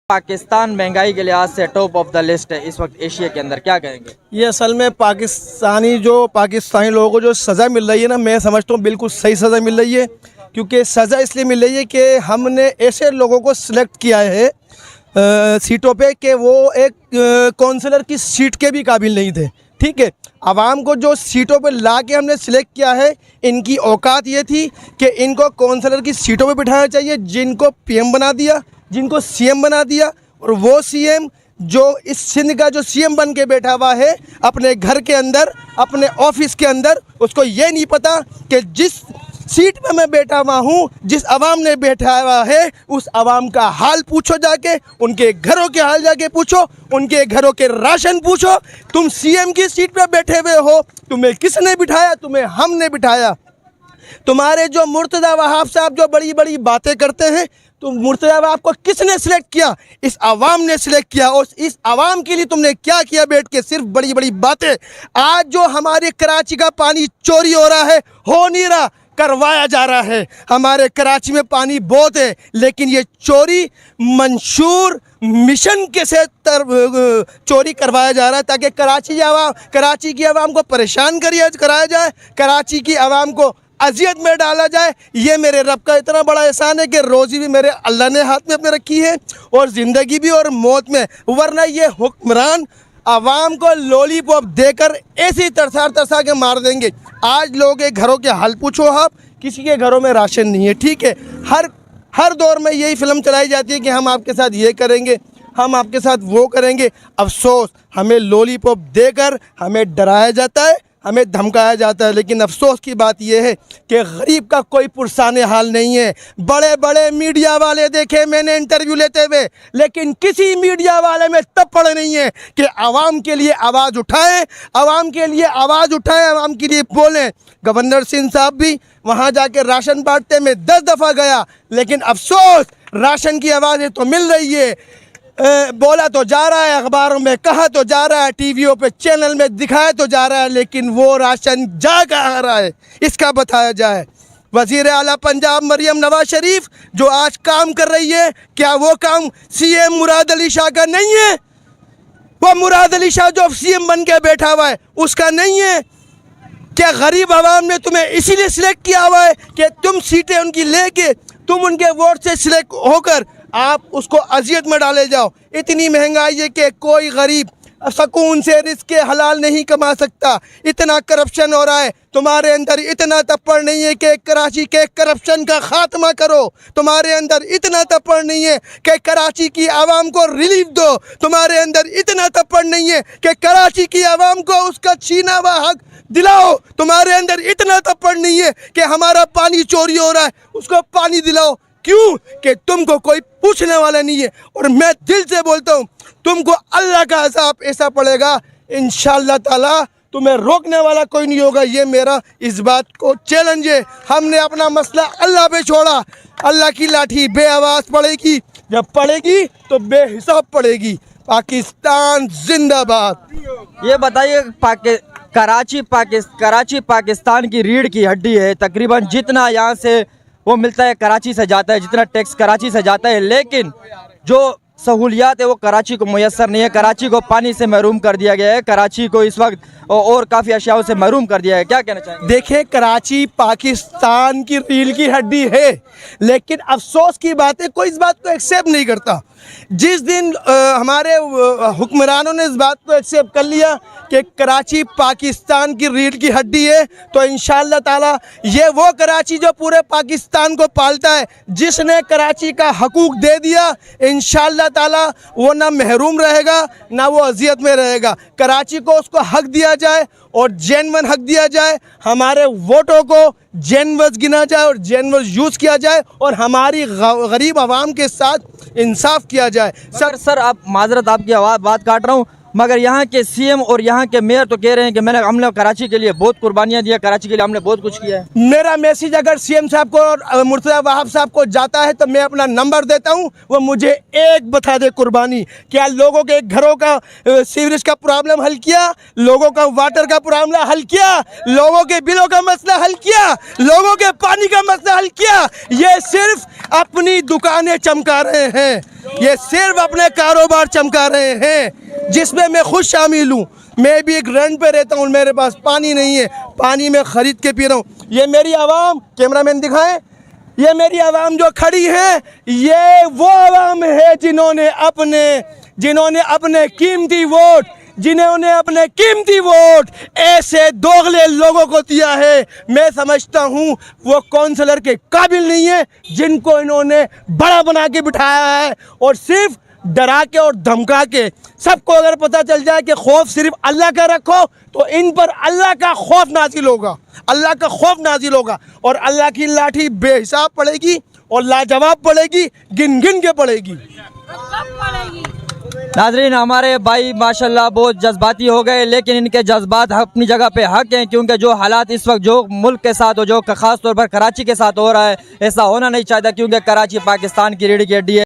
पाकिस्तान महंगाई के लिहाज से टॉप ऑफ द लिस्ट है इस वक्त एशिया के अंदर, क्या कहेंगे? ये असल में पाकिस्तानी लोगों को जो सज़ा मिल रही है ना, मैं समझता हूँ बिल्कुल सही सज़ा मिल रही है। क्योंकि सज़ा इसलिए मिल रही है कि हमने ऐसे लोगों को सिलेक्ट किया है सीटों पे कि वो एक काउंसलर की सीट के भी काबिल नहीं थे। ठीक है, आवाम को जो सीटों पे ला के हमने सिलेक्ट किया है, इनकी औकात ये थी कि इनको काउंसलर की सीटों पे बिठाना चाहिए, जिनको पीएम बना दिया, जिनको सीएम बना दिया। और वो सीएम जो इस सिंध का जो सीएम बन के बैठा हुआ है अपने घर के अंदर, अपने ऑफिस के अंदर, उसको ये नहीं पता कि जिस सीट पे मैं बैठा हुआ हूँ, जिस अवाम ने बैठा हुआ है, उस अवाम का हाल पूछो जाके, उनके घरों के हाल जाके पूछो, उनके घरों के राशन पूछो। तुम सीएम की सीट पे बैठे हुए हो, तुम्हें किसने बिठाया? तुम्हें हमने बिठाया। तुम्हारे जो मुर्तज़ा वहाब साहब जो बड़ी बड़ी बातें करते हैं, तो मुर्तज़ा वहाब को किसने सिलेक्ट किया? इस आवाम ने सिलेक्ट किया। और इस आवाम के लिए तुमने क्या किया बैठ के? सिर्फ बड़ी बड़ी बातें। आज जो हमारे कराची का पानी चोरी हो रहा है, हो नहीं रहा, करवाया जा रहा है। हमारे कराची में पानी बहुत है, लेकिन ये चोरी मंशूर मिशन के से चोरी करवाया जा रहा है ताकि कराची की आवाम को परेशान कराया जाए, कराची की आवाम को अजियत में डाला जाए। ये मेरे रब का इतना बड़ा एहसान है कि रोज़ी भी मेरे अल्लाह ने हाथ में अपने रखी है, और ज़िंदगी भी और मौत में। वरना ये हुक्मरान आवाम को लॉलीपॉप देकर ऐसी तरसा के मार देंगे। आज लोगों के घरों के हाल पूछो आप, किसी के घरों में राशन नहीं है। ठीक है, हर दौर में यही फिल्म चलाई जाती है कि हम आपके साथ ये करेंगे, हम आपके साथ वो करेंगे। अफसोस, हमें लॉलीपॉप देकर हमें डराया जाता है, हमें धमकाया जाता है। लेकिन अफसोस की बात यह है कि गरीब का कोई पुरसाने हाल नहीं है। बड़े बड़े मीडिया वाले देखे मैंने इंटरव्यू लेते हुए, लेकिन किसी मीडिया वाले में तप्पड़ नहीं है कि आवाम के लिए आवाज़ उठाएं, आवाम के लिए आवाज़ उठाएं, आवाम के लिए बोलें। गवर्नर सिंह साहब भी वहाँ जाके राशन बांटते, मैं 10 दफ़ा गया, लेकिन अफसोस राशन की आवाज़ें तो मिल रही है। बोला तो जा रहा है, अखबारों में कहा तो जा रहा है, टीवीओ पे चैनल में दिखाया तो जा रहा है, लेकिन वो राशन जा कहाँ रहा है, इसका बताया जाए। वज़ीर आला पंजाब मरियम नवाज शरीफ जो आज काम कर रही है, क्या वो काम सीएम मुराद अली शाह का नहीं है? वो मुराद अली शाह जो सीएम बन के बैठा हुआ है, उसका नहीं है? क्या गरीब आवाम ने तुम्हें इसीलिए सिलेक्ट किया हुआ है कि तुम सीटें उनकी लेके, तुम उनके वोट से सिलेक्ट होकर आप उसको अजियत में डाले जाओ? इतनी महंगाई है कि कोई गरीब सुकून से रिज़्क़ हलाल नहीं कमा सकता। इतना करप्शन हो रहा है, तुम्हारे अंदर इतना तप्पड़ नहीं है कि कराची के करप्शन का खात्मा करो। तुम्हारे अंदर इतना तप्पड़ नहीं है कि कराची की आवाम को रिलीफ दो। तुम्हारे अंदर इतना तप्पड़ नहीं है कि कराची की आवाम को उसका छीना हुआ हक दिलाओ। तुम्हारे अंदर इतना तप्पड़ नहीं है कि हमारा पानी चोरी हो रहा है, उसको पानी दिलाओ। क्यों? कि तुमको कोई पूछने वाला नहीं है। और मैं दिल से बोलता हूँ, तुमको अल्लाह का अज़ाब ऐसा पड़ेगा, इंशाअल्लाह ताला तुम्हें रोकने वाला कोई नहीं होगा। ये मेरा इस बात को चैलेंज है। हमने अपना मसला अल्लाह पे छोड़ा। अल्लाह की लाठी बेआवाज़ पड़ेगी, जब पड़ेगी तो बेहिसाब पड़ेगी। पाकिस्तान जिंदाबाद। ये बताइए, कराची पाकिस्तान की रीढ़ की हड्डी है। तकरीबन जितना यहाँ से वो मिलता है कराची से जाता है, जितना टैक्स कराची से जाता है, लेकिन जो सहूलियात है वो कराची को मुयस्सर नहीं है। कराची को पानी से महरूम कर दिया गया है, कराची को इस वक्त और काफ़ी अशियाओं से महरूम कर दिया है। क्या कहना चाहेंगे? देखें, कराची पाकिस्तान की रीढ़ की हड्डी है, लेकिन अफसोस की बात है कोई इस बात को एक्सेप्ट नहीं करता। जिस दिन हमारे हुक्मरानों ने इस बात को एक्सेप्ट कर लिया कि कराची पाकिस्तान की रीढ़ की हड्डी है, तो इंशाअल्लाह ताला ये वो कराची जो पूरे पाकिस्तान को पालता है, जिसने कराची का हकूक़ दे दिया, इंशाअल्लाह ताला वो ना महरूम रहेगा ना वो अजियत में रहेगा। कराची को उसको हक दिया जाए और जेन्युइन हक दिया जाए, हमारे वोटों को जेन्युइन गिना जाए और जेन्युइन यूज़ किया जाए, और हमारी गरीब आवाम के साथ इंसाफ किया जाए। सर आप माजरत, आपकी आवाज़ बात काट रहा हूँ, मगर यहाँ के सीएम और यहाँ के मेयर तो कह रहे हैं कि हमने कराची के लिए बहुत कुर्बानियाँ दी है, कराची के लिए हमने बहुत कुछ किया है। मेरा मैसेज अगर सीएम साहब को और मुर्तज़ा वहाब साहब को जाता है तो मैं अपना नंबर देता हूँ, वो मुझे एक बता दे कुर्बानी, क्या लोगों के घरों का सीवरेज का प्रॉब्लम हल किया, लोगों का वाटर का प्रॉब्लम हल किया, लोगों के बिलों का मसला हल किया, लोगों के पानी का मसला हल किया। ये सिर्फ अपनी दुकानें चमका रहे हैं, ये सिर्फ अपने कारोबार चमका रहे हैं, जिसमें मैं खुद शामिल हूँ। मैं भी एक रेंट पे रहता हूँ, मेरे पास पानी नहीं है, पानी मैं ख़रीद के पी रहा हूँ। ये मेरी आवाम, कैमरामैन दिखाएं, ये मेरी आवाम जो खड़ी है, ये वो आवाम है जिन्होंने अपने कीमती वोट ऐसे दोगले लोगों को दिया है। मैं समझता हूँ वो काउंसलर के काबिल नहीं है जिनको इन्होंने बड़ा बना के बिठाया है, और सिर्फ डरा के और धमका के। सबको अगर पता चल जाए कि खौफ सिर्फ अल्लाह का रखो तो इन पर अल्लाह का खौफ नाजिल होगा, अल्लाह का खौफ नाजिल होगा, और अल्लाह की लाठी बेहिसाब पड़ेगी और लाजवाब पड़ेगी, गिन गिन के पड़ेगी। नाजरीन, हमारे भाई माशाल्लाह बहुत जज्बाती हो गए, लेकिन इनके जज्बात अपनी जगह पे हक हैं, क्योंकि जो हालात इस वक्त जो मुल्क के साथ हो, जो ख़ास तौर पर कराची के साथ हो रहा है, ऐसा होना नहीं चाहता, क्योंकि कराची पाकिस्तान की रीढ़ की हड्डी है।